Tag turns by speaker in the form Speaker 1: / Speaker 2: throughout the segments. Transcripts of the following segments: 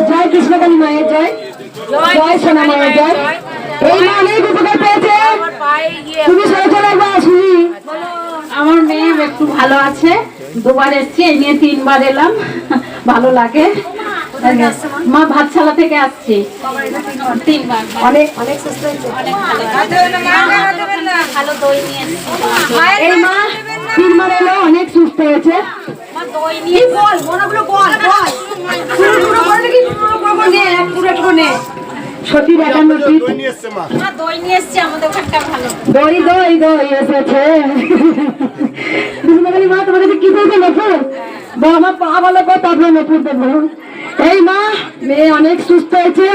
Speaker 1: জয় কৃষ্ণকালী মায়ের জয়, জয় সোনা মায়ের জয়। এই মা অনেক উপকার পেয়েছে। তুমি সহজে লাগবে শুনি।
Speaker 2: আমার মেয়ে একটু ভালো আছে, দুবার এসছি, এই নিয়ে 3 বার এলাম, ভালো লাগে। মা ভাতশালা থেকে আসছি, 3 বার।
Speaker 1: অনেক অনেক সুস্থ হয়েছে।
Speaker 2: ভালো দই নিয়ে এসছি।
Speaker 1: এই মা 3 বার এলো, অনেক সুস্থ হয়েছে।
Speaker 2: দই নিয়ে
Speaker 1: বল মনাগুলো বল বল পুরো বল নাকি পুরো নে পুরো একটু নে। সত্যি দেখানো ঠিক।
Speaker 2: দই নিয়ে এসছি, আমাদের ওখানটা ভালো।
Speaker 1: দই দই দই এসেছে। কৃষ্ণকালী মা তোমার কাছে কি বলবে নপুর? বাবা পা ভালো করে তারপরে নপুর দেবো। এই মা মেয়ে অনেক সুস্থ হয়েছে,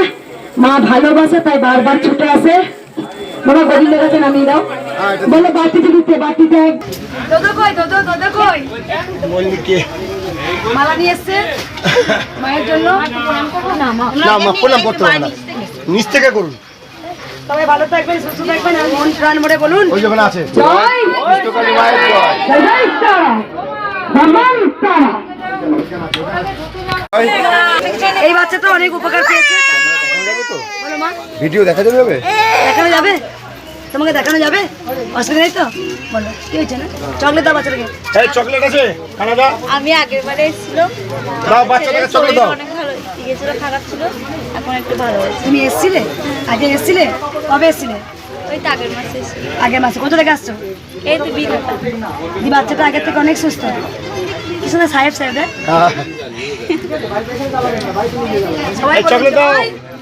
Speaker 1: মা ভালোবাসে তাই বারবার ছুটে আসে। বাবা গরিব লেগেছে নামিয়ে দাও, বলো বাটিতে দিতে বাটিতে।
Speaker 3: দোদো কই দোদো দোদো কই মালা নিয়ে এসছে মায়ের জন্য।
Speaker 4: না মা প্রণাম করতে হবে না, নিচ থেকে করুন।
Speaker 3: সবাই ভালো থাকবেন, সুস্থ থাকবেন, আর মন প্রাণ ভরে বলুন
Speaker 4: ওই যেখানে আছে
Speaker 1: জয়
Speaker 4: কৃষ্ণকালী মায়ের জয়।
Speaker 1: জয় জয় ইস্তারা, বাবা ইস্তারা।
Speaker 3: এই বাচ্চাটা অনেক উপকার পেয়েছে। বলো মা,
Speaker 4: ভিডিও দেখা যাবে?
Speaker 3: দেখানো যাবে? তোমাকে দেখানো যাবে? অসুবিধা নেই তো? বলো কি হয়েছে না? চকলেট দাও বাচ্চাটাকে।
Speaker 4: এই চকলেট আছে কানাডা
Speaker 2: আমি আগের বারে এসেছিলাম,
Speaker 4: দাও, বাচ্চাটাকে চকলেট দাও।
Speaker 2: অনেক ভালো গিয়েছিল, খারাপ ছিল, এখন একটু ভালো হয়েছে।
Speaker 3: তুমি এসছিলে? আগে এসছিলে? কবে এসছিলে?
Speaker 2: ওই তো আগের মাসে এসেছিল।
Speaker 3: আগের মাসে। কোথা থেকে আসছো?
Speaker 2: এই তো বিধাতা।
Speaker 3: দি বাচ্চাটা আগের থেকে অনেক সুস্থ। কি সুন্দর সাহেব সাহেব।
Speaker 4: হ্যাঁ।
Speaker 3: সবাই
Speaker 4: এই চকলেট দাও।